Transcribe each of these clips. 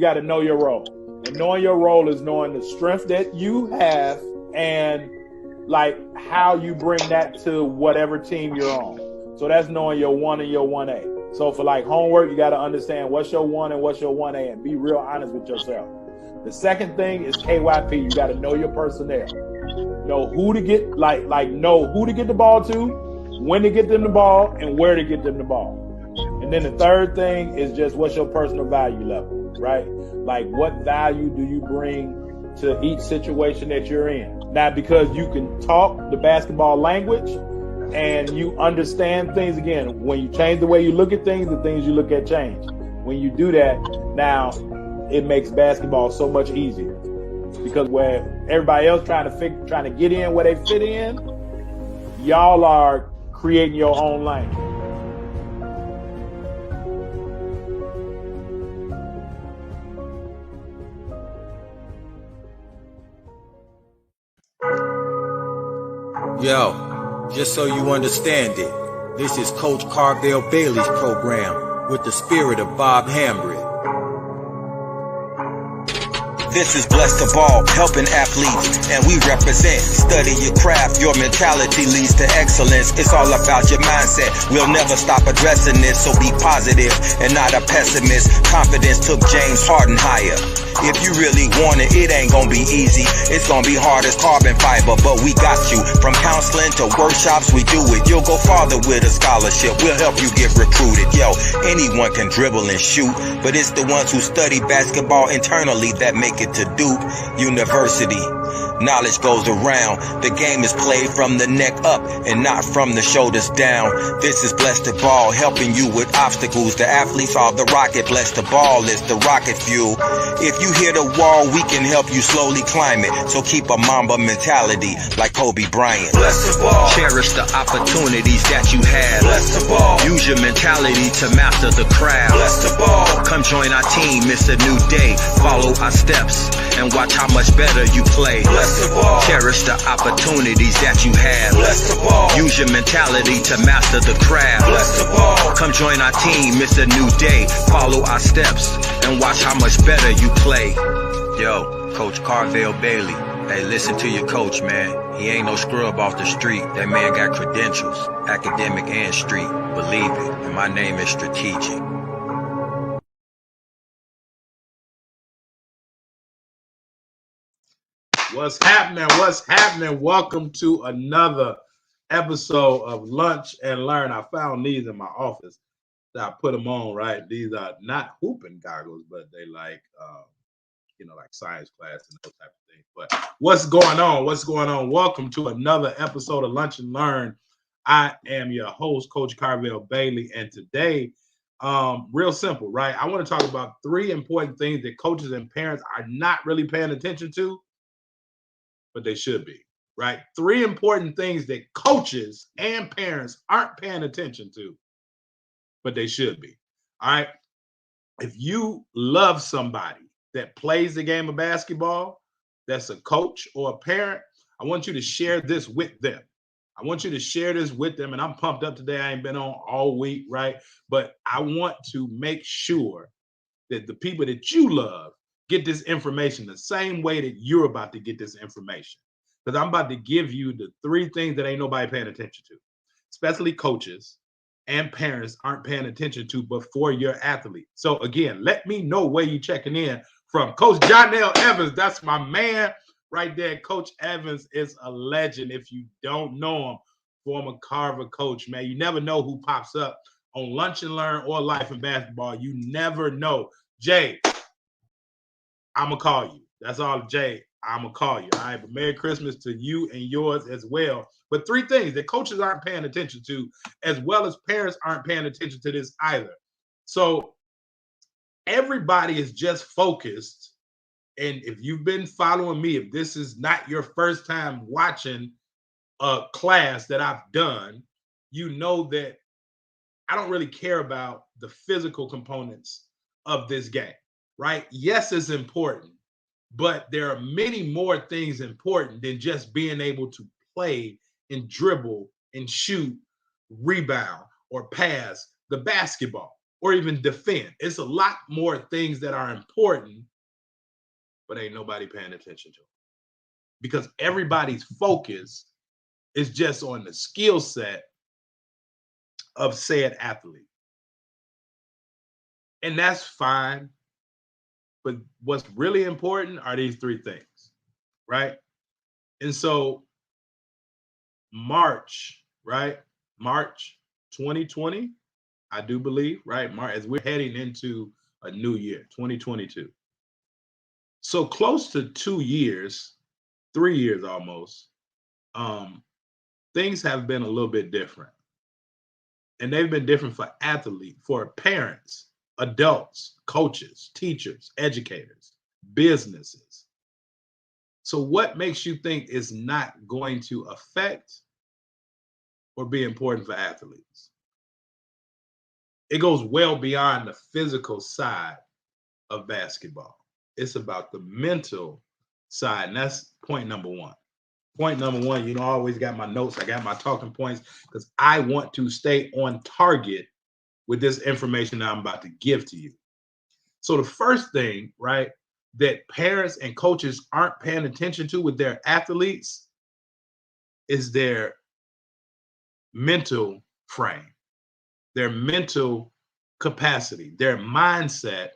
got to know your role. And knowing your role is knowing the strength that you have and like how you bring that to whatever team you're on. So that's knowing your 1 and your 1A. So for like homework, you got to understand what's your 1 and what's your 1A and be real honest with yourself. The second thing is KYP. You got to know your personnel. Know who to get, know who to get the ball to, when to get them the ball, and where to get them the ball. And then the third thing is just what's your personal value level, right? Like what value do you bring to each situation that you're in? Now, because you can talk the basketball language and you understand things, again, when you change the way you look at things, the things you look at change. When you do that, now it makes basketball so much easier. Because where everybody else trying to get in where they fit in, y'all are creating your own lane. Yo, just so you understand it, this is Coach Karvell Bailey's program with the spirit of Bob Hambry. This is Bless the Ball, helping athletes, and we represent. Study your craft, your mentality leads to excellence. It's all about your mindset. We'll never stop addressing this, so be positive and not a pessimist. Confidence took James Harden higher. If you really want it, it ain't gonna be easy. It's gonna be hard as carbon fiber, but we got you. From counseling to workshops, we do it. You'll go farther with a scholarship. We'll help you get recruited. Yo, anyone can dribble and shoot, but it's the ones who study basketball internally that make it to Duke University. Knowledge goes around. The game is played from the neck up and not from the shoulders down. This is Bless the Ball, helping you with obstacles. The athletes are the rocket. Bless the Ball is the rocket fuel. If you hit a wall, we can help you slowly climb it. So keep a Mamba mentality like Kobe Bryant. Bless the Ball. Cherish the opportunities that you have. Bless the Ball. Use your mentality to master the craft. Bless the Ball. Come join our team. It's a new day. Follow our steps and watch how much better you play. Bless the Ball. Cherish the opportunities that you have. Bless the Ball. Use your mentality to master the craft. Bless the Ball. Come join our team. It's a new day. Follow our steps and watch how much better you play. Yo, Coach Karvell Bailey. Hey, listen to your coach, man. He ain't no scrub off the street. That man got credentials, academic and street. Believe it. And my name is Strategic. What's happening? What's happening? Welcome to another episode of Lunch and Learn. I found these in my office. I put them on, right? These are not hooping goggles, but they like, like science class and those type of things. But what's going on? What's going on? Welcome to another episode of Lunch and Learn. I am your host, Coach Karvell Bailey, and today, real simple, right? I want to talk about 3 important things that coaches and parents are not really paying attention to, but they should be, right? 3 important things that coaches and parents aren't paying attention to, but they should be, all right? If you love somebody that plays the game of basketball, that's a coach or a parent, I want you to share this with them. I want you to share this with them, and I'm pumped up today. I ain't been on all week, right? But I want to make sure that the people that you love get this information the same way that you're about to get this information. Because I'm about to give you the 3 things that ain't nobody paying attention to, especially coaches and parents aren't paying attention to before your athlete. So again, let me know where you checking in from. Coach Jonell Evans, that's my man right there. Coach Evans is a legend. If you don't know him, former Carver coach, man, you never know who pops up on Lunch and Learn or Life in Basketball. You never know. Jay, I'm going to call you. That's all, Jay. I'm going to call you. All right. But Merry Christmas to you and yours as well. But 3 things that coaches aren't paying attention to, as well as parents aren't paying attention to this either. So everybody is just focused. And if you've been following me, if this is not your first time watching a class that I've done, you know that I don't really care about the physical components of this game, right? Yes, it's important, but there are many more things important than just being able to play and dribble and shoot, rebound, or pass the basketball, or even defend. It's a lot more things that are important, but ain't nobody paying attention to them because everybody's focus is just on the skill set of said athlete. And that's fine. But what's really important are these three things, right? And so March, right? March 2020, I do believe, right? March, as we're heading into a new year, 2022. So close to 2 years, 3 years almost, things have been a little bit different. And they've been different for athletes, for parents, adults, coaches, teachers, educators, businesses. So what makes you think is not going to affect or be important for athletes? It goes well beyond the physical side of basketball. It's about the mental side. And that's point number one. Point number one, I always got my notes. I got my talking points because I want to stay on target with this information that I'm about to give to you. So the first thing, right, that parents and coaches aren't paying attention to with their athletes is their mental frame, their mental capacity, their mindset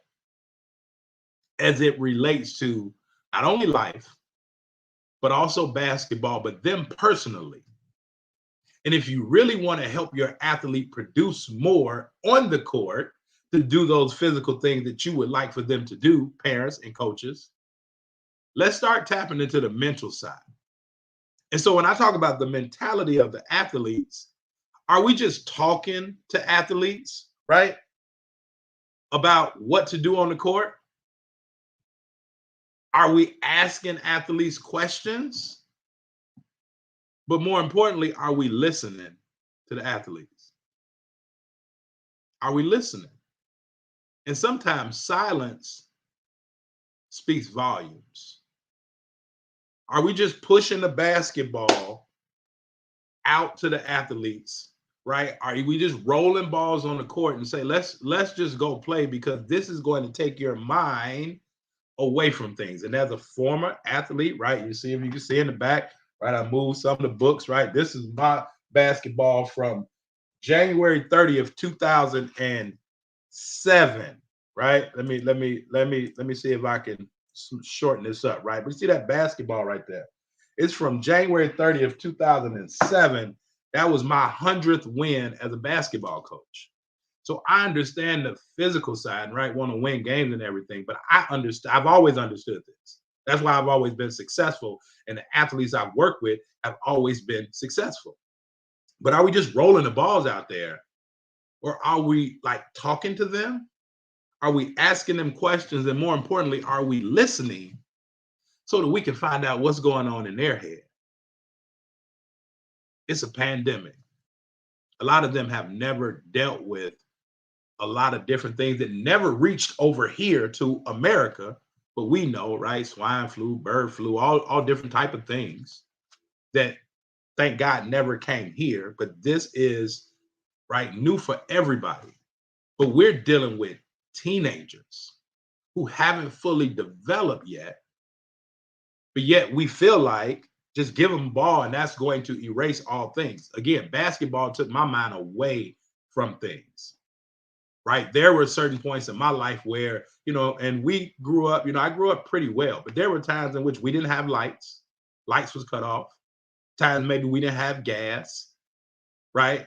as it relates to not only life, but also basketball, but them personally. And if you really want to help your athlete produce more on the court to do those physical things that you would like for them to do, parents and coaches, let's start tapping into the mental side. And so when I talk about the mentality of the athletes, are we just talking to athletes, right, about what to do on the court? Are we asking athletes questions? But more importantly, are we listening to the athletes? Are we listening? And sometimes silence speaks volumes. Are we just pushing the basketball out to the athletes, right? Are we just rolling balls on the court and say, let's just go play because this is going to take your mind away from things? And as a former athlete, right, you can see in the back, right, I moved some of the books, right? This is my basketball from January 30th, 2007, right? Let me see if I can shorten this up, right? But you see that basketball right there? It's from January 30th, 2007. That was my 100th win as a basketball coach. So I understand the physical side, right? Want to win games and everything, but I've always understood this. That's why I've always been successful, and the athletes I've worked with have always been successful. But are we just rolling the balls out there, or are we like talking to them? Are we asking them questions? And more importantly, are we listening so that we can find out what's going on in their head? It's a pandemic. A lot of them have never dealt with a lot of different things that never reached over here to America, but we know, right? Swine flu, bird flu, all different type of things that, thank God, never came here. But this is, right, new for everybody. But we're dealing with teenagers who haven't fully developed yet, but yet we feel like just give them a ball and that's going to erase all things. Again, basketball took my mind away from things, right? There were certain points in my life where, and we grew up, I grew up pretty well, but there were times in which we didn't have lights. Lights was cut off. Times maybe we didn't have gas, right?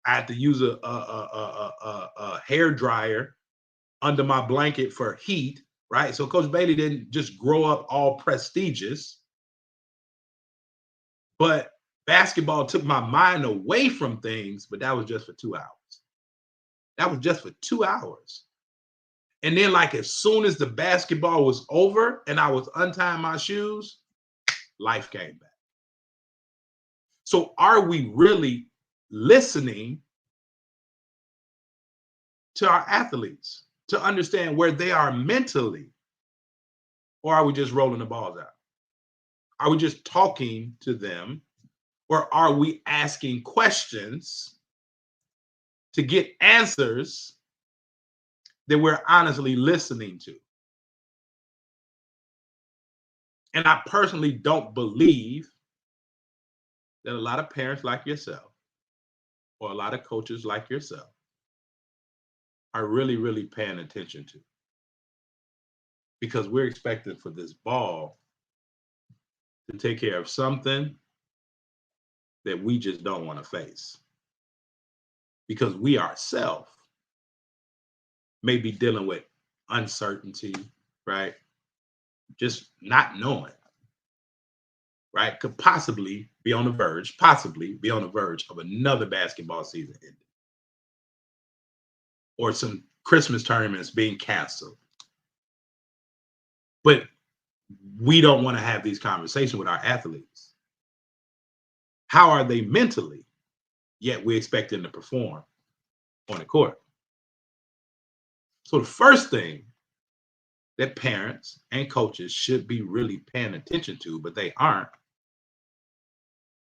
I had to use a hair dryer under my blanket for heat, right? So Coach Bailey didn't just grow up all prestigious, but basketball took my mind away from things, but that was just for 2 hours. That was just for 2 hours. And then, like, as soon as the basketball was over and I was untying my shoes, life came back. So are we really listening to our athletes to understand where they are mentally? Or are we just rolling the balls out? Are we just talking to them? Or are we asking questions to get answers that we're honestly listening to. And I personally don't believe that a lot of parents like yourself or a lot of coaches like yourself are really, really paying attention to. Because we're expecting for this ball to take care of something that we just don't want to face. Because we ourselves may be dealing with uncertainty, right? Just not knowing, right? Could possibly be on the verge of another basketball season ending. Or some Christmas tournaments being canceled. But we don't want to have these conversations with our athletes. How are they mentally? Yet we expect them to perform on the court. So the first thing that parents and coaches should be really paying attention to, but they aren't,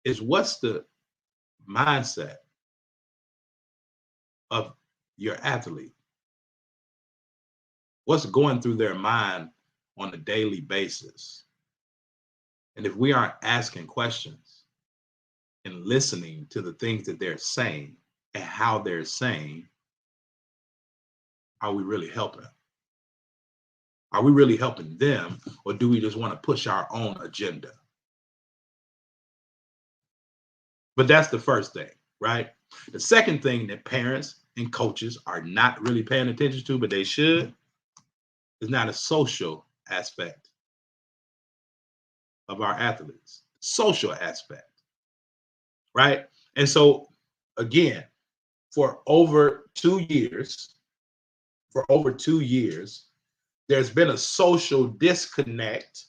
is what's the mindset of your athlete? What's going through their mind on a daily basis? And if we aren't asking questions and listening to the things that they're saying and how they're saying, are we really helping? Are we really helping them, or do we just want to push our own agenda? But that's the first thing, right? The second thing that parents and coaches are not really paying attention to, but they should, is not a social aspect of our athletes. Social aspect, right? And so, again, for over 2 years, there's been a social disconnect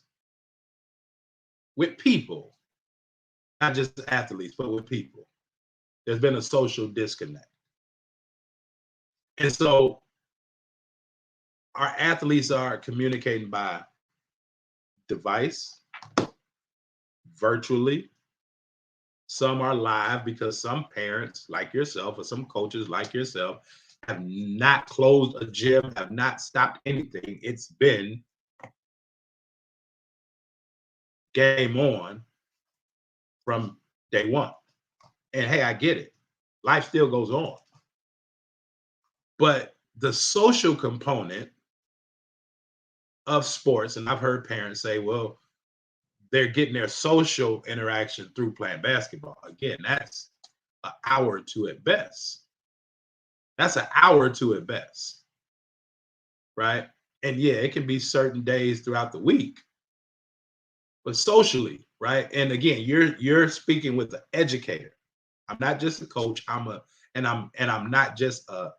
with people, not just athletes, but with people. There's been a social disconnect. And so our athletes are communicating by device, virtually. Some are live because some parents like yourself or some coaches like yourself have not closed a gym, have not stopped anything. It's been game on from day one. And hey, I get it. Life still goes on. But the social component of sports, and I've heard parents say, well, they're getting their social interaction through playing basketball. Again, that's an hour or two at best. That's an hour or two at best, right? And yeah, it can be certain days throughout the week, but socially, right? And again, you're speaking with an educator. I'm not just a coach. I'm not just a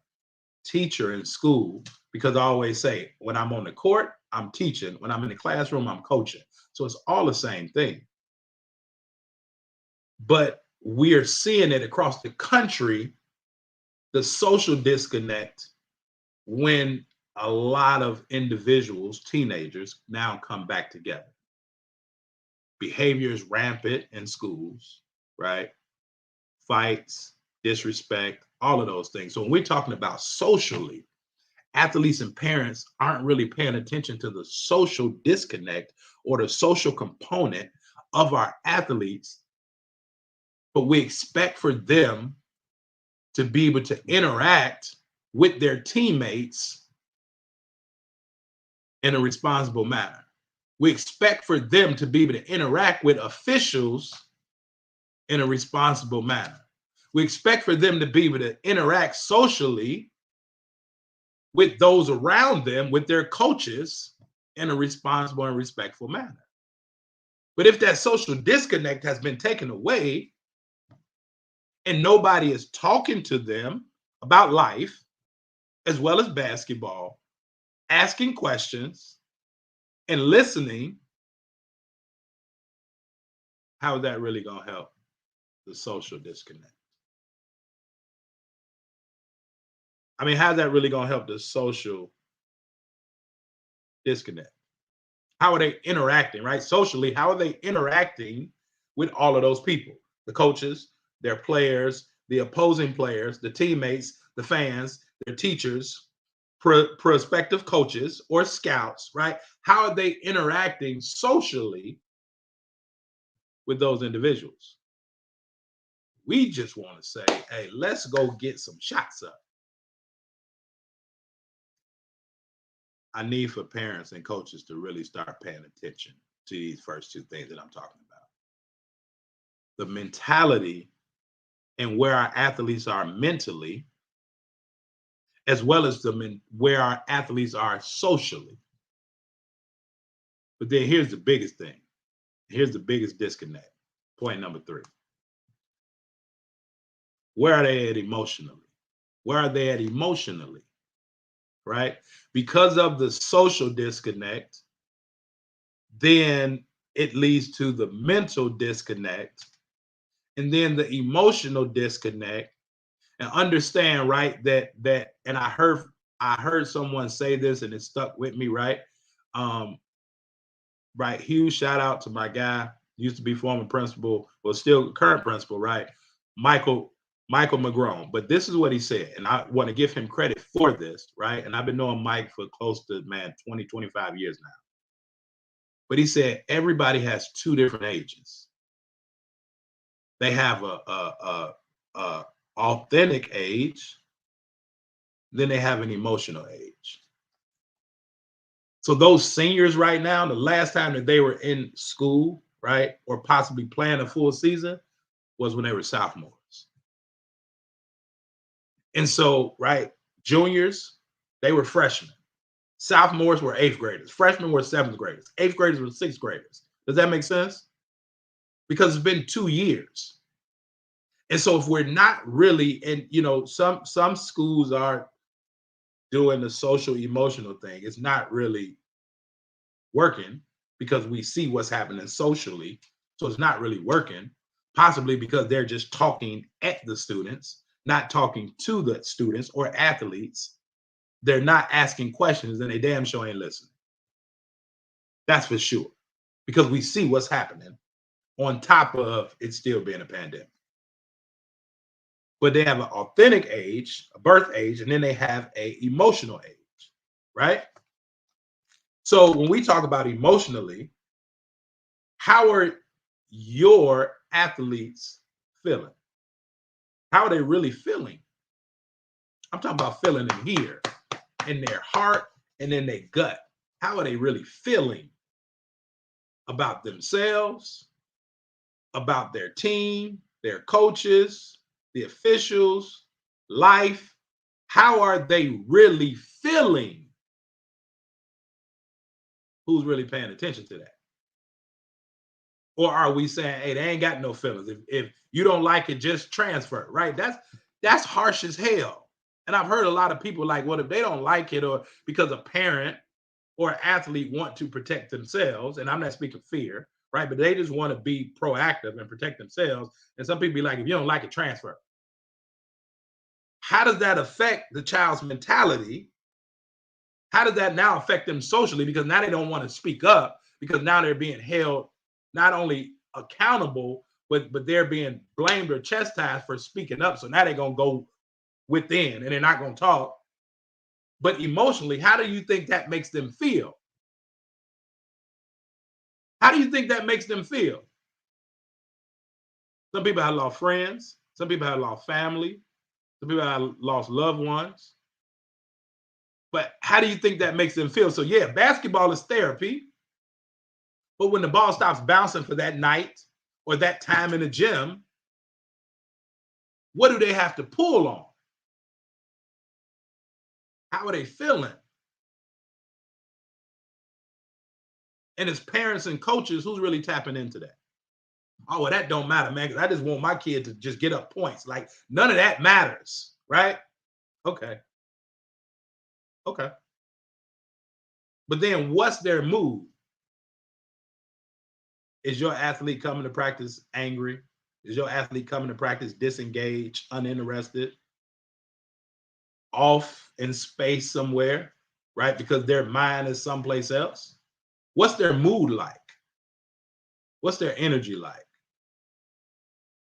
teacher in school, because I always say when I'm on the court, I'm teaching. When I'm in the classroom, I'm coaching. So it's all the same thing. But we are seeing it across the country, the social disconnect, when a lot of individuals, teenagers, now come back together. Behavior is rampant in schools, right? Fights, disrespect, all of those things. So when we're talking about socially, athletes and parents aren't really paying attention to the social disconnect or the social component of our athletes, but we expect for them to be able to interact with their teammates in a responsible manner. We expect for them to be able to interact with officials in a responsible manner. We expect for them to be able to interact socially with those around them, with their coaches, in a responsible and respectful manner. But if that social disconnect has been taken away and nobody is talking to them about life as well as basketball, asking questions and listening, how is that really going to help the social disconnect? I mean, how's that really going to help the social disconnect? How are they interacting, right? Socially, how are they interacting with all of those people? The coaches, their players, the opposing players, the teammates, the fans, their teachers, prospective coaches or scouts, right? How are they interacting socially with those individuals? We just want to say, hey, let's go get some shots up. I need for parents and coaches to really start paying attention to these first two things that I'm talking about. The mentality and where our athletes are mentally, as well as where our athletes are socially. But then here's the biggest thing. Here's the biggest disconnect. Point number 3. Where are they at emotionally? Where are they at emotionally? Right? Because of the social disconnect, then it leads to the mental disconnect, and then the emotional disconnect. And understand, right, that and I heard someone say this and it stuck with me, right? Right, huge shout out to my guy, used to be former principal, well, still current principal, right? Michael McGrone. But this is what he said, and I want to give him credit for this, right? And I've been knowing Mike for close to 20, 25 years now. But he said everybody has 2 different ages. They have a authentic age, then they have an emotional age. So those seniors right now, the last time that they were in school, right, or possibly playing a full season was when they were sophomores. And so, right, juniors, they were freshmen. Sophomores were 8th graders. Freshmen were 7th graders. 8th graders were 6th graders. Does that make sense? Because it's been 2 years. And so if we're not really, and some schools are doing the social emotional thing, it's not really working because we see what's happening socially. So it's not really working, possibly because they're just talking at the students, not talking to the students or athletes. They're not asking questions and they damn sure ain't listening. That's for sure. Because we see what's happening on top of it still being a pandemic. But they have an authentic age, a birth age, and then they have an emotional age, right? So when we talk about emotionally, how are your athletes feeling? How are they really feeling? I'm talking about feeling in here, in their heart, and in their gut. How are they really feeling about themselves, about their team, their coaches, the officials, life? How are they really feeling? Who's really paying attention to that? Or are we saying, hey, they ain't got no feelings? If you don't like it, just transfer, right? That's harsh as hell. And I've heard a lot of people like, what if they don't like it, or because a parent or an athlete want to protect themselves, and I'm not speaking fear, right? But they just want to be proactive and protect themselves. And some people be like, if you don't like it, transfer. How does that affect the child's mentality? How does that now affect them socially? Because now they don't want to speak up, because now they're being held not only accountable, but they're being blamed or chastised for speaking up. So now they're going to go within and they're not going to talk. But emotionally, how do you think that makes them feel? How do you think that makes them feel? Some people have lost friends. Some people have lost family. Some people have lost loved ones. But how do you think that makes them feel? So yeah, basketball is therapy. But when the ball stops bouncing for that night or that time in the gym, what do they have to pull on? How are they feeling? And as parents and coaches, who's really tapping into that? Oh, well, that don't matter, man, because I just want my kid to just get up points. Like, none of that matters, right? Okay. But then what's their mood? Is your athlete coming to practice angry? Is your athlete coming to practice disengaged, uninterested, off in space somewhere, right? Because their mind is someplace else? What's their mood like? What's their energy like?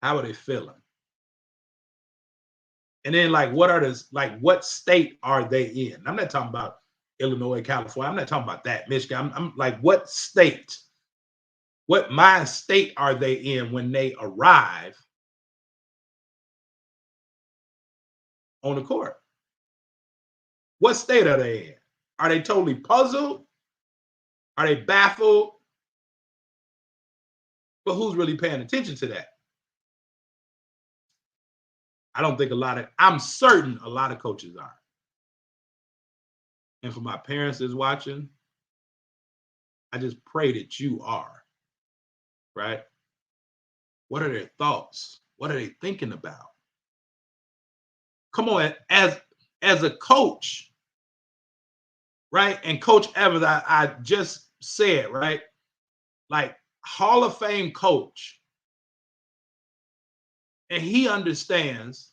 How are they feeling? And then like, what state are they in? I'm not talking about Illinois, California. I'm not talking about that, Michigan. I'm like, what state, what mind state are they in when they arrive on the court? What state are they in? Are they totally puzzled? Are they baffled? But who's really paying attention to that? I don't think I'm certain a lot of coaches are. And for my parents that's watching, I just pray that you are, right? What are their thoughts? What are they thinking about? Come on, as a coach, right? And Coach Evans, I just said, right? Like Hall of Fame coach. And he understands,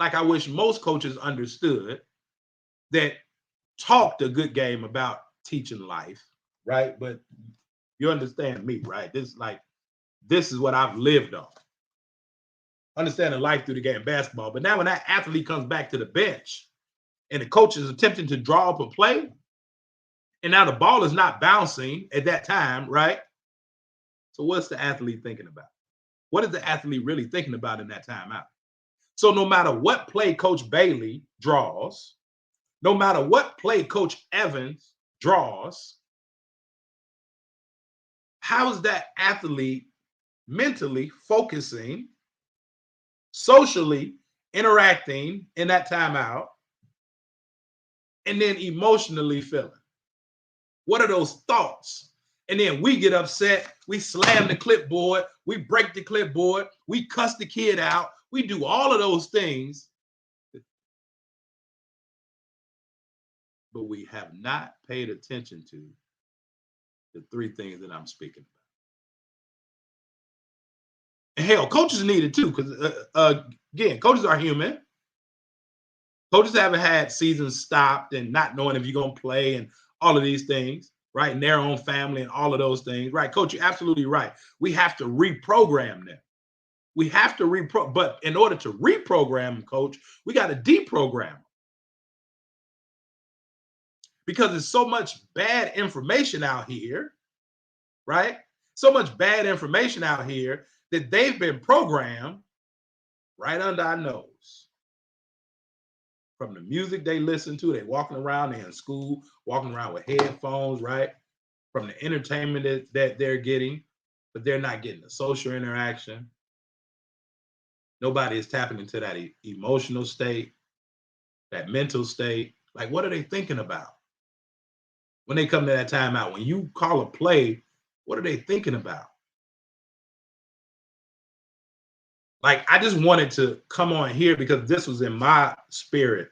like I wish most coaches understood, that talked a good game about teaching life, right? But you understand me, right? This is what I've lived on. Understanding life through the game of basketball. But now when that athlete comes back to the bench and the coach is attempting to draw up a play, and now the ball is not bouncing at that time, right? So what's the athlete thinking about? What is the athlete really thinking about in that timeout? So no matter what play Coach Bailey draws, no matter what play Coach Evans draws, how is that athlete mentally focusing, socially interacting in that timeout, and then emotionally feeling? What are those thoughts? And then we get upset, we slam the clipboard, we break the clipboard, we cuss the kid out, we do all of those things, but we have not paid attention to the three things that I'm speaking about. And hell, coaches need it too, because again, coaches are human. Coaches haven't had seasons stopped and not knowing if you're going to play and all of these things, right? And their own family and all of those things, right? Coach, you're absolutely right. We have to reprogram them. We have to but in order to reprogram them, Coach, we got to deprogram them. Because there's so much bad information out here, right? So much bad information out here that they've been programmed right under our nose. From the music they listen to, they walking around, they're in school, walking around with headphones, right? From the entertainment that they're getting, but they're not getting the social interaction. Nobody is tapping into that emotional state, that mental state. Like, what are they thinking about when they come to that timeout? When you call a play, what are they thinking about? Like, I just wanted to come on here because this was in my spirit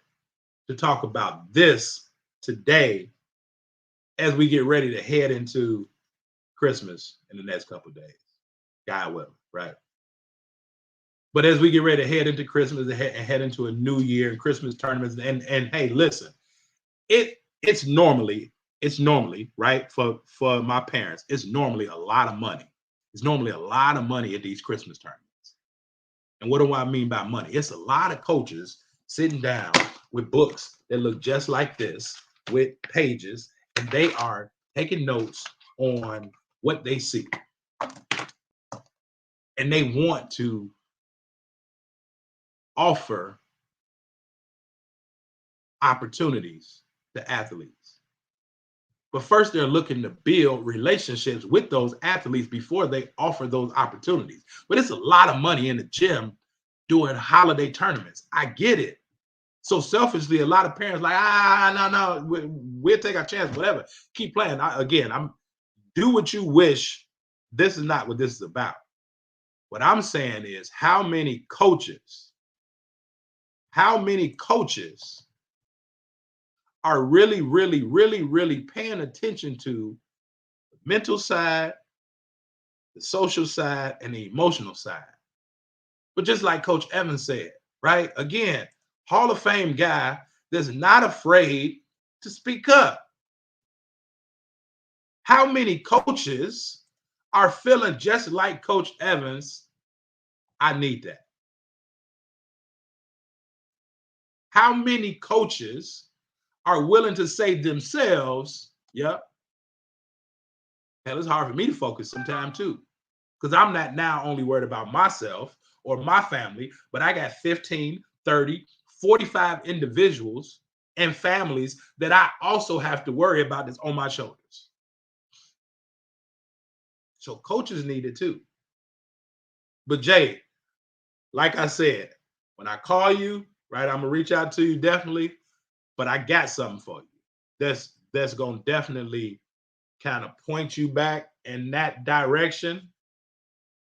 to talk about this today as we get ready to head into Christmas in the next couple of days. God willing, right? But as we get ready to head into Christmas and head into a new year and Christmas tournaments, and hey, listen, it's normally right for my parents. It's normally a lot of money. It's normally a lot of money at these Christmas tournaments. And what do I mean by money? It's a lot of coaches sitting down with books that look just like this, with pages, and they are taking notes on what they see. And they want to offer opportunities to athletes. But first, they're looking to build relationships with those athletes before they offer those opportunities. But it's a lot of money in the gym doing holiday tournaments. I get it. So selfishly, a lot of parents like, no, we'll take our chance, whatever. Keep playing. I'm do what you wish. This is not what this is about. What I'm saying is, how many coaches are really, really, really, really paying attention to the mental side, the social side, and the emotional side? But just like Coach Evans said, right? Again, Hall of Fame guy that's not afraid to speak up. How many coaches are feeling just like Coach Evans? I need that. How many coaches are willing to say themselves, yep, hell, it's hard for me to focus sometimes too, because I'm not now only worried about myself or my family, but I got 15, 30, 45 individuals and families that I also have to worry about that's on my shoulders. So coaches need it too. But Jay, like I said, when I call you, right, I'm gonna reach out to you definitely, but I got something for you. That's gonna definitely kind of point you back in that direction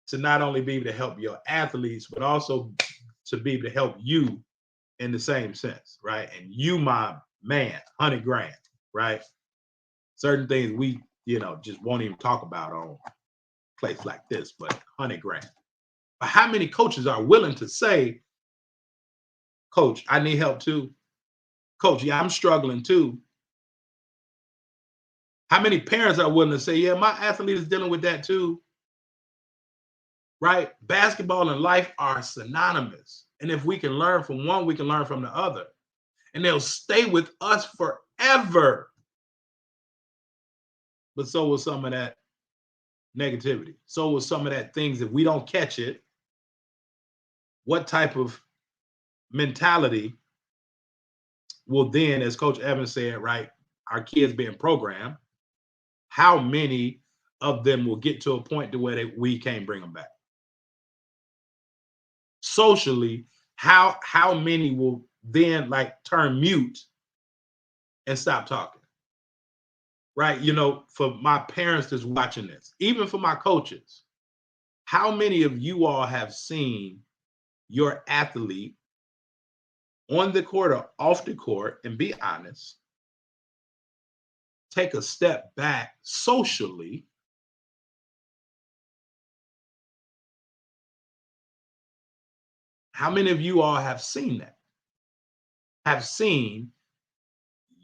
to not only be able to help your athletes, but also to be able to help you in the same sense, right? And you, my man, 100 grand, right? Certain things we, just won't even talk about on a place like this, but 100 grand. But how many coaches are willing to say, Coach, I need help too? Coach, yeah, I'm struggling too. How many parents are willing to say, yeah, my athlete is dealing with that too? Right? Basketball and life are synonymous. And if we can learn from one, we can learn from the other. And they'll stay with us forever. But so will some of that negativity. So will some of that things. If we don't catch it, what type of mentality will then, as Coach Evans said, right, our kids being programmed, how many of them will get to a point to where we can't bring them back? Socially, how many will then like turn mute and stop talking? Right? For my parents that's watching this, even for my coaches, how many of you all have seen your athlete on the court or off the court, and be honest, take a step back socially How many of you all have seen that? Have seen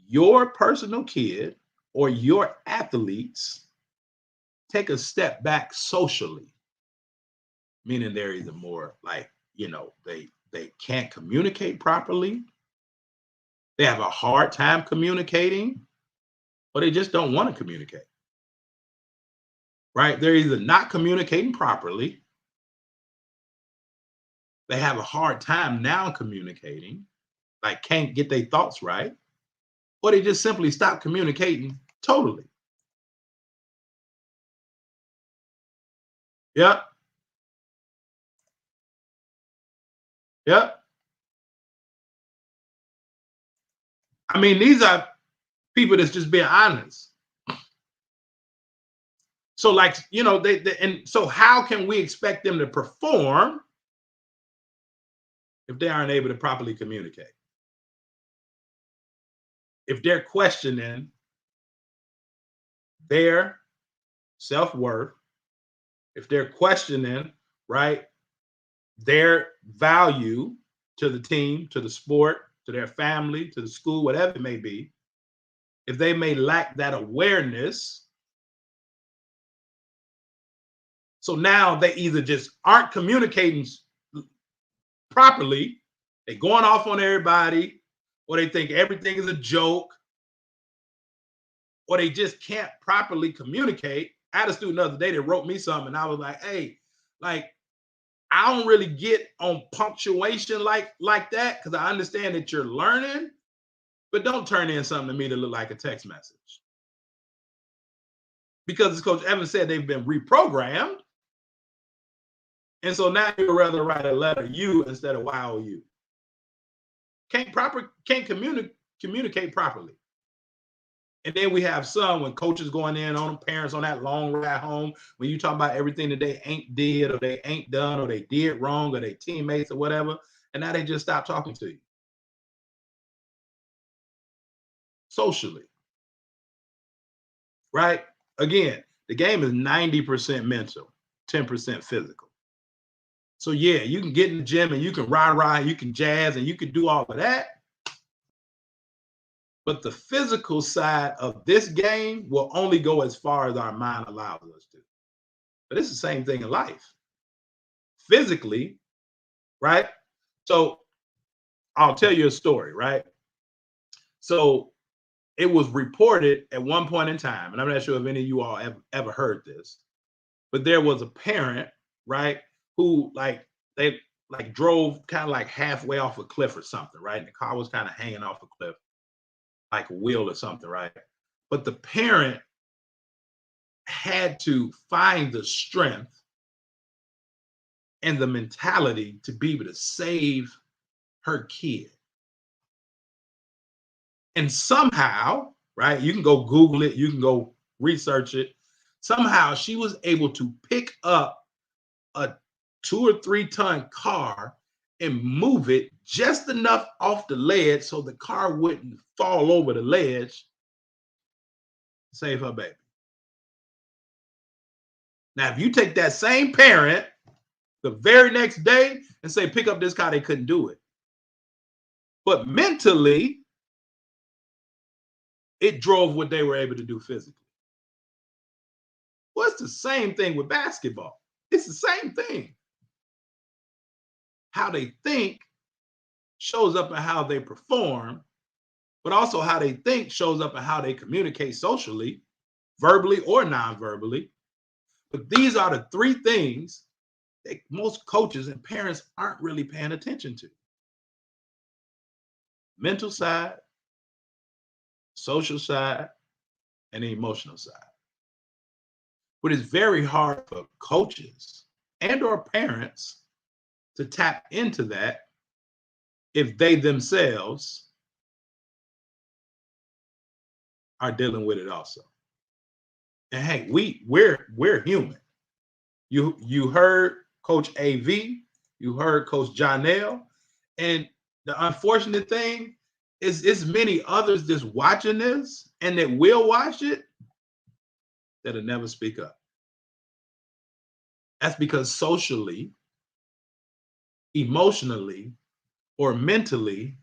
your personal kid or your athletes take a step back socially, meaning they're either more like, they can't communicate properly, they have a hard time communicating, or they just don't want to communicate, right? They're either not communicating properly, they have a hard time now communicating, like can't get their thoughts right, or they just simply stop communicating totally. Yep. Yep. I mean, these are people that's just being honest. So, like, and so how can we expect them to perform if they aren't able to properly communicate? If they're questioning their self-worth, if they're questioning, right, their value to the team, to the sport, to their family, to the school, whatever it may be, if they may lack that awareness, so now they either just aren't communicating properly, they're going off on everybody, or they think everything is a joke, or they just can't properly communicate. I had a student the other day that wrote me something, and I was like, hey, like, I don't really get on punctuation like that, because I understand that you're learning, but don't turn in something to me to look like a text message. Because as Coach Evans said, they've been reprogrammed. And so now you'd rather write a letter U instead of YOU. Can't communicate properly. And then we have some when coaches going in on parents on that long ride home, when you talk about everything that they ain't did or they ain't done or they did wrong or they teammates or whatever, and now they just stop talking to you. Socially. Right? Again, the game is 90% mental, 10% physical. So yeah, you can get in the gym and you can rah, you can jazz and you can do all of that. But the physical side of this game will only go as far as our mind allows us to. But it's the same thing in life. Physically, right? So I'll tell you a story, right? So it was reported at one point in time, and I'm not sure if any of you all ever heard this, but there was a parent, right, who they drove kind of like halfway off a cliff or something, right? And the car was kind of hanging off a cliff, like a wheel or something, right? But the parent had to find the strength and the mentality to be able to save her kid. And somehow, right, you can go Google it, you can go research it. Somehow she was able to pick up a 2 or 3 ton car and move it just enough off the ledge so the car wouldn't fall over the ledge, save her baby. Now, if you take that same parent the very next day and say, pick up this car, they couldn't do it. But mentally, it drove what they were able to do physically. Well, it's the same thing with basketball. It's the same thing. How they think shows up in how they perform, but also how they think shows up in how they communicate socially, verbally or non-verbally. But these are the 3 things that most coaches and parents aren't really paying attention to. Mental side, social side, and the emotional side. But it's very hard for coaches and or parents to tap into that if they themselves are dealing with it also. And hey, we're human. You heard Coach AV, you heard Coach Jonell, and the unfortunate thing is many others just watching this and that will watch it that'll never speak up. That's because socially, emotionally, or mentally,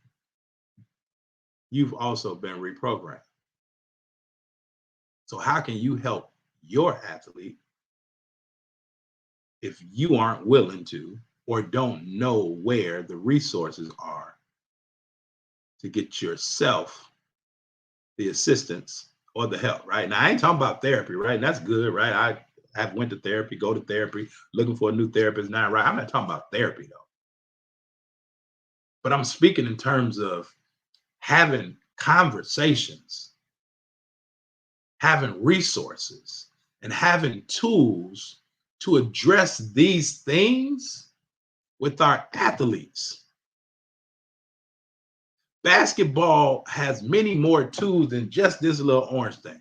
you've also been reprogrammed. So how can you help your athlete if you aren't willing to or don't know where the resources are to get yourself the assistance or the help, right? Now, I ain't talking about therapy, right? And that's good, right? I have went to therapy, go to therapy, looking for a new therapist now, right? I'm not talking about therapy, though. But I'm speaking in terms of having conversations, having resources, and having tools to address these things with our athletes. Basketball has many more tools than just this little orange thing.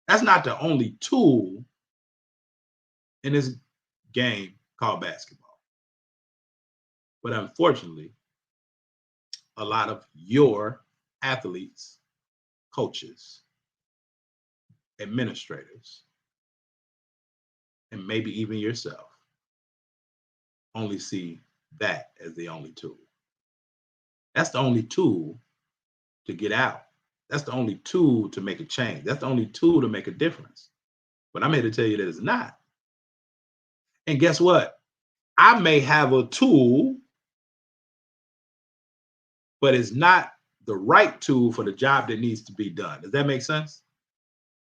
That's not the only tool in this game called basketball. But unfortunately, a lot of your athletes, coaches, administrators, and maybe even yourself only see that as the only tool. That's the only tool to get out. That's the only tool to make a change. That's the only tool to make a difference. But I'm here to tell you that it's not. And guess what? I may have a tool, but it's not the right tool for the job that needs to be done. Does that make sense?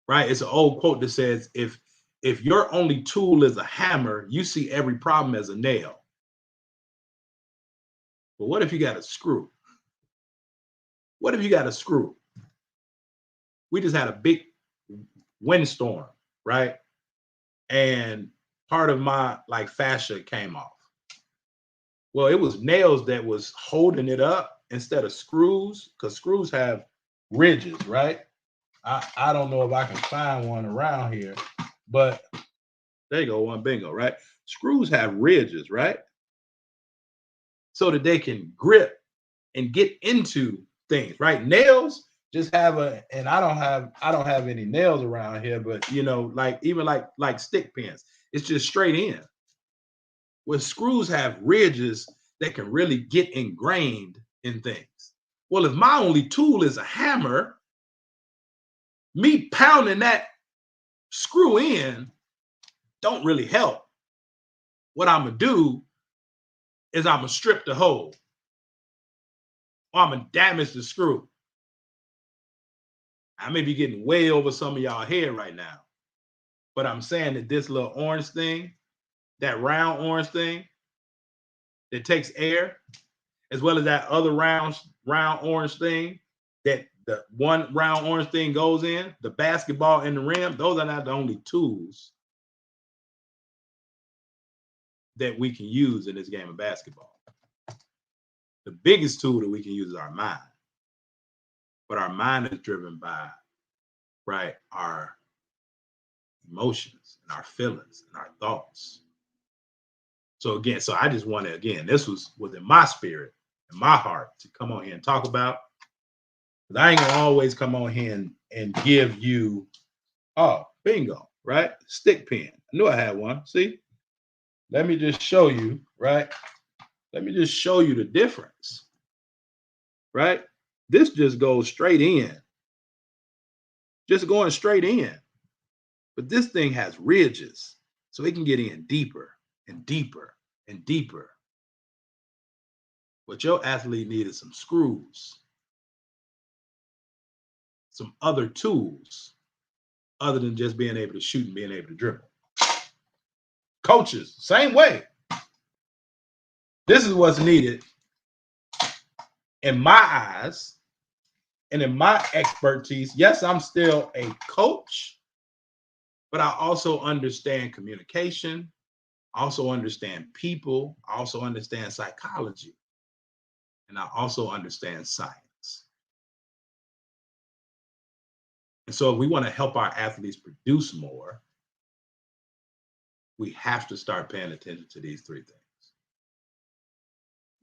Right? It's an old quote that says, if your only tool is a hammer, you see every problem as a nail. But what if you got a screw? What if you got a screw? We just had a big windstorm, right? And part of my fascia came off. Well, it was nails that was holding it up instead of screws, because screws have ridges, right? I don't know if I can find one around here, but there you go, one bingo, right? Screws have ridges, right? So that they can grip and get into things, right? Nails just have and I don't have any nails around here, but even like stick pins, it's just straight in. Where screws have ridges that can really get ingrained in things. Well, if my only tool is a hammer, me pounding that screw in don't really help. What I'm gonna do is I'm gonna strip the hole. or I'm gonna damage the screw. I may be getting way over some of y'all head right now, but I'm saying that this little orange thing, that round orange thing that takes air, as well as that other round orange thing that the one round orange thing goes in, the basketball and the rim, those are not the only tools that we can use in this game of basketball. The biggest tool that we can use is our mind. But our mind is driven by, right, our emotions and our feelings and our thoughts. So again, I just want to, again, this was in my spirit and my heart to come on here and talk about. Because I ain't gonna always come on here and give you, oh, bingo, right? Stick pin. I knew I had one. See? Let me just show you, right? Let me just show you the difference, right? This just goes straight in. Just going straight in. But this thing has ridges, so it can get in deeper and deeper and deeper. What your athlete needs is some screws, some other tools, other than just being able to shoot and being able to dribble. Coaches, same way. This is what's needed in my eyes and in my expertise. Yes, I'm still a coach, but I also understand communication. I also understand people. I also understand psychology. And I also understand science. And so if we want to help our athletes produce more, we have to start paying attention to these three things.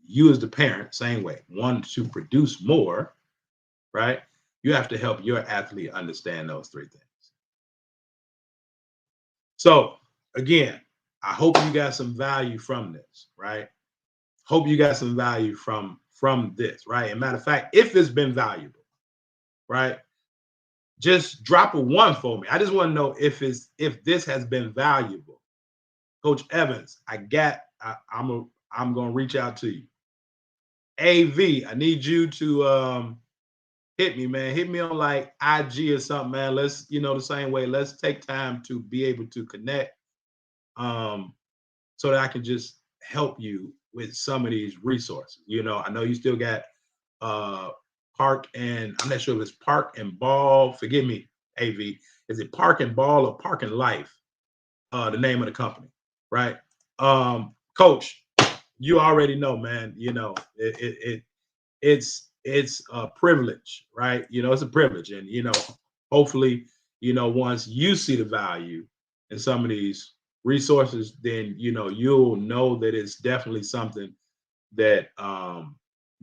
You as the parent, same way, want to produce more, right? You have to help your athlete understand those three things. So again, I hope you got some value from this, right? Hope you got some value from this, right? And matter of fact, if it's been valuable, right? Just drop a 1 for me. I just want to know if this has been valuable. Coach Evans, I'm gonna reach out to you. AV, I need you to hit me, man. Hit me on like IG or something, man. Let's, the same way. Let's take time to be able to connect, so that I can just help you with some of these resources. I know you still got Park and I'm not sure if it's Park and Ball. Forgive me, AV. Is it Park and Ball or Park and Life? The name of the company, right? Coach, you already know, man. It's a privilege, right? It's a privilege, and hopefully, once you see the value in some of these resources, then you'll know that it's definitely something that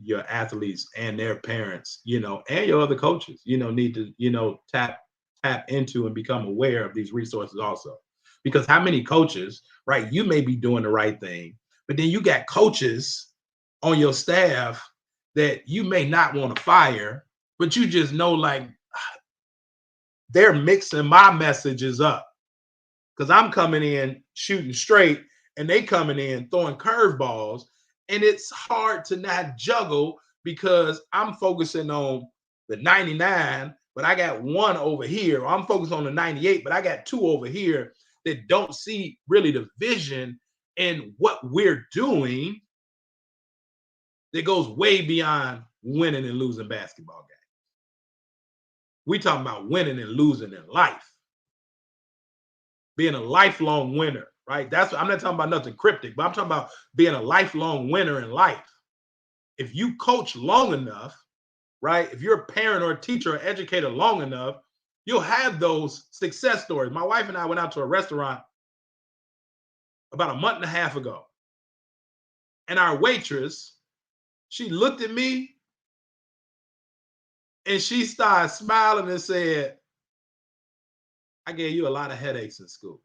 your athletes and their parents, and your other coaches, need to tap into and become aware of these resources also. Because how many coaches, right? You may be doing the right thing, but then you got coaches on your staff that you may not want to fire, but you just know like they're mixing my messages up. Because I'm coming in shooting straight and they coming in throwing curveballs. And it's hard to not juggle because I'm focusing on the 99, but I got one over here. I'm focused on the 98, but I got two over here that don't see really the vision in what we're doing that goes way beyond winning and losing basketball games. We talking about winning and losing in life. Being a lifelong winner, right? I'm not talking about nothing cryptic, but I'm talking about being a lifelong winner in life. If you coach long enough, right? If you're a parent or a teacher or educator long enough, you'll have those success stories. My wife and I went out to a restaurant about a month and a half ago. And our waitress, she looked at me and she started smiling and said, I gave you a lot of headaches in school.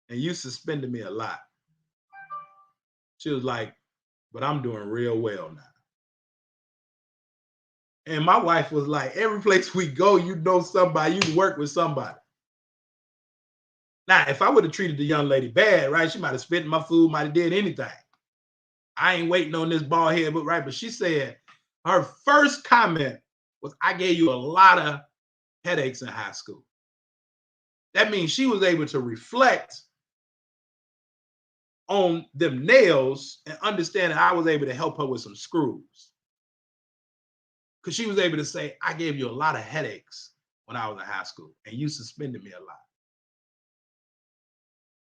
And you suspended me a lot. She was like, but I'm doing real well now. And my wife was like, every place we go, you know somebody, you work with somebody. Now, if I would have treated the young lady bad, right, she might have spit in my food, might have did anything. I ain't waiting on this bald head, but right. But she said, Her first comment was, I gave you a lot of headaches in high school. That means she was able to reflect on them nails and understand that I was able to help her with some screws. Because she was able to say, I gave you a lot of headaches when I was in high school and you suspended me a lot.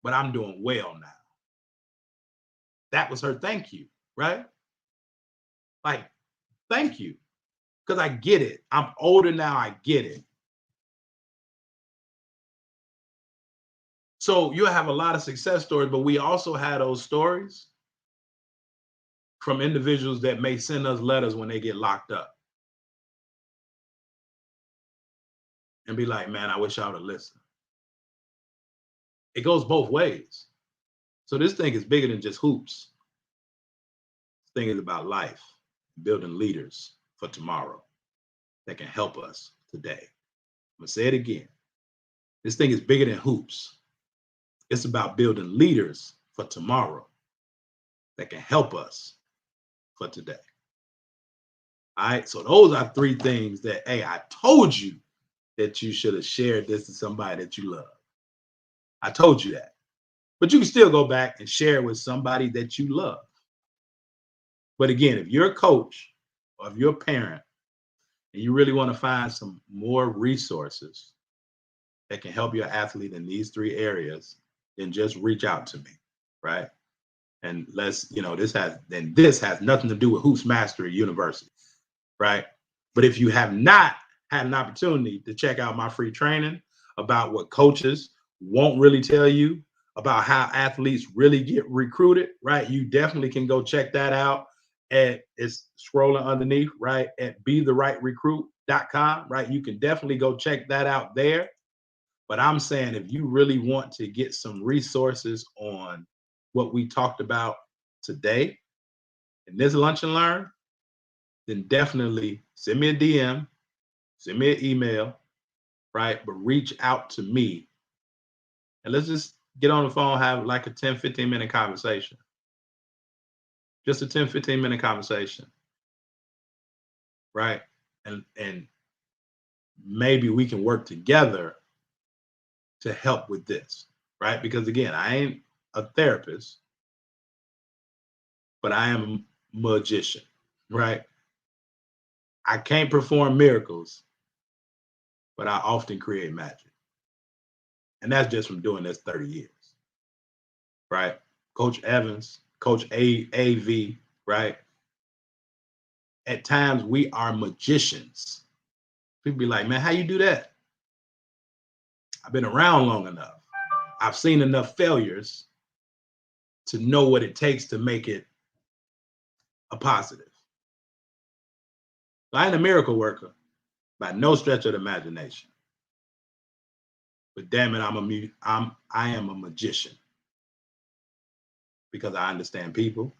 But I'm doing well now. That was her thank you, right? Like, thank you. Because I get it. I'm older now, I get it. So you'll have a lot of success stories, but we also have those stories from individuals that may send us letters when they get locked up and be like, man, I wish I would have listened. It goes both ways. So this thing is bigger than just hoops. This thing is about life, building leaders for tomorrow that can help us today. I'm gonna say it again. This thing is bigger than hoops. It's about building leaders for tomorrow that can help us for today. All right, so those are 3 things that, hey, I told you that you should have shared this to somebody that you love. I told you that. But you can still go back and share it with somebody that you love. But again, if you're a coach or if you're a parent and you really want to find some more resources that can help your athlete in these 3 areas, then just reach out to me, right? And let's, this has nothing to do with Hoops Mastery University, right? But if you have not had an opportunity to check out my free training about what coaches won't really tell you about how athletes really get recruited, right? You definitely can go check that out. It's scrolling underneath, right? At BeTheRightRecruit.com, right? You can definitely go check that out there. But I'm saying if you really want to get some resources on what we talked about today in this Lunch and Learn, then definitely send me a DM, send me an email, right? But reach out to me and let's just get on the phone, have like a 10, 15-minute conversation. Just a 10, 15-minute conversation, right? And maybe we can work together to help with this, right? Because again, I ain't a therapist, but I am a magician, right? I can't perform miracles, but I often create magic. And that's just from doing this 30 years, right? Coach Evans, Coach AV, right? At times we are magicians. People be like, man, how you do that? I've been around long enough. I've seen enough failures to know what it takes to make it a positive. I ain't a miracle worker by no stretch of the imagination. But damn it, I am a magician because I understand people,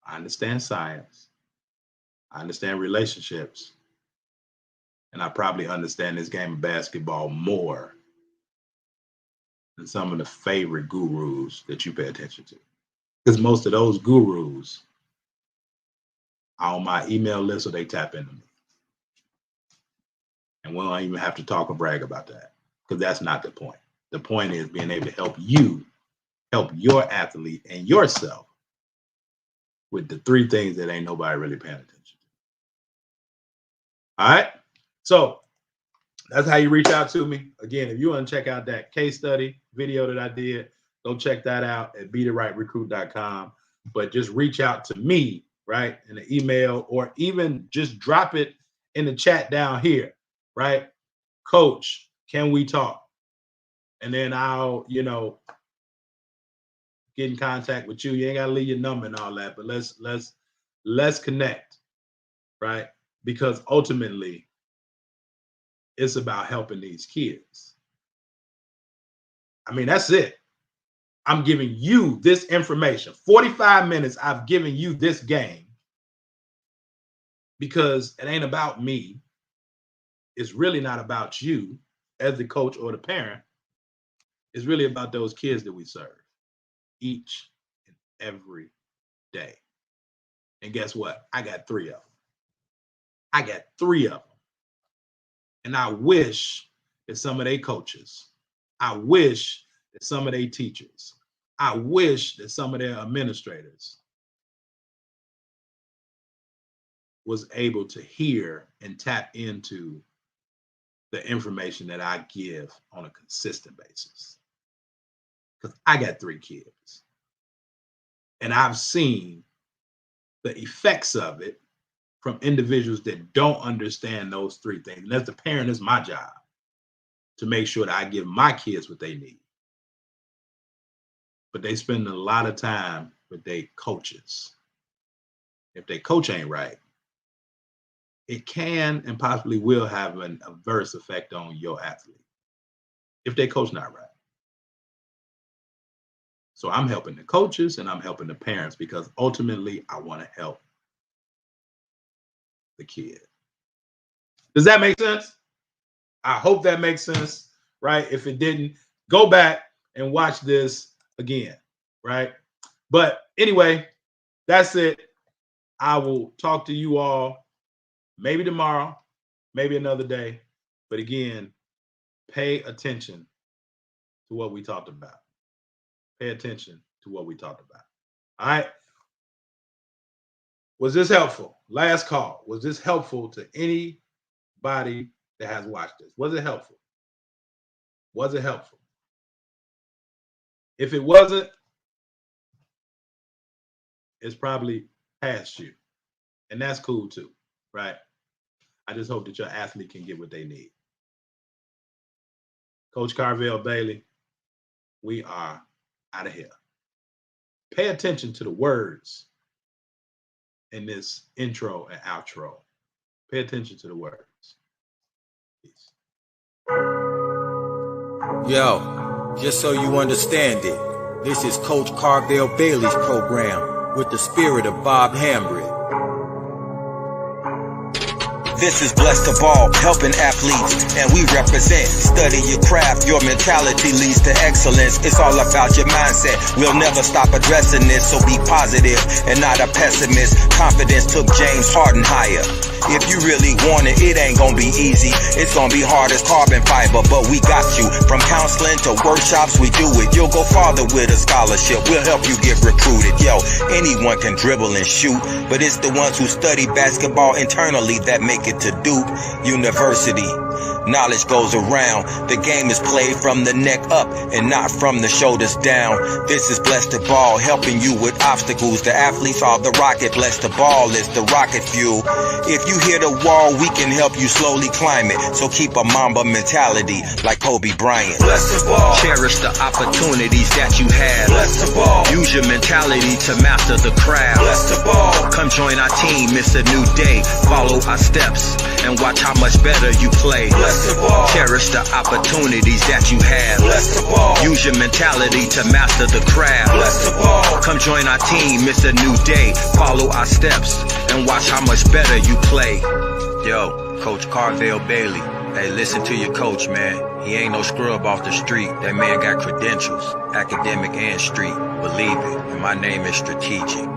I understand science, I understand relationships, and I probably understand this game of basketball more than some of the favorite gurus that you pay attention to. Because most of those gurus are on my email list or they tap into me. And we don't even have to talk or brag about that because that's not the point. The point is being able to help you, help your athlete and yourself with the 3 things that ain't nobody really paying attention to. All right. So that's how you reach out to me. Again, if you want to check out that case study video that I did, go check that out at BeTheRightRecruit.com. But just reach out to me, right, in the email, or even just drop it in the chat down here, right? Coach, can we talk? And then I'll, get in contact with you. You ain't got to leave your number and all that, but let's connect, right? Because ultimately, it's about helping these kids. I mean, that's it. I'm giving you this information. 45 minutes, I've given you this game because it ain't about me. It's really not about you as the coach or the parent. It's really about those kids that we serve each and every day. And guess what? I got 3 of them. I got 3 of them. And I wish that some of their coaches, I wish that some of their teachers, I wish that some of their administrators was able to hear and tap into the information that I give on a consistent basis. Because I got 3 kids. And I've seen the effects of it from individuals that don't understand those 3 things. And as a parent, it's my job to make sure that I give my kids what they need. But they spend a lot of time with their coaches. If their coach ain't right, it can and possibly will have an adverse effect on your athlete if their coach not right. So I'm helping the coaches and I'm helping the parents because ultimately I want to help the kid. Does that make sense? I hope that makes sense, right? If it didn't, go back and watch this again, right? But anyway, that's it. I will talk to you all maybe tomorrow, maybe another day. But again, pay attention to what we talked about. Pay attention to what we talked about. All right. Was this helpful? Last call. Was this helpful to anybody that has watched this? Was it helpful? Was it helpful? If it wasn't, it's probably past you. And that's cool too, right? I just hope that your athlete can get what they need. Coach Karvell Bailey, we are out of here. Pay attention to the words in this intro and outro. Pay attention to the words. Peace. Yo, just so you understand it, this is Coach Karvell Bailey's program with the spirit of Bob Hambry. This is Blessed to Ball, helping athletes, and we represent. Study your craft, your mentality leads to excellence. It's all about your mindset. We'll never stop addressing this, so be positive and not a pessimist. Confidence took James Harden higher. If you really want it, it ain't gonna be easy. It's gonna be hard as carbon fiber, but we got you. From counseling to workshops, we do it. You'll go farther with a scholarship. We'll help you get recruited. Yo, anyone can dribble and shoot, but it's the ones who study basketball internally that make it to Duke University. Knowledge goes around. The game is played from the neck up and not from the shoulders down. This is Blessed to Ball, helping you with obstacles. The athletes are the rocket. Blessed to Ball is the rocket fuel. If you hit a wall, we can help you slowly climb it. So keep a Mamba mentality like Kobe Bryant. Blessed to Ball. Cherish the opportunities that you have. Blessed to Ball. Use your mentality to master the craft. Blessed to Ball. Come join our team, it's a new day. Follow our steps and watch how much better you play. Blessed to Ball. Cherish the opportunities that you have. Blessed to Ball. Use your mentality to master the craft. Blessed to Ball. Come join our team, it's a new day. Follow our steps and watch how much better you play. Yo, Coach Karvell Bailey. Hey, listen to your coach, man. He ain't no scrub off the street. That man got credentials, academic and street. Believe it, and my name is strategic.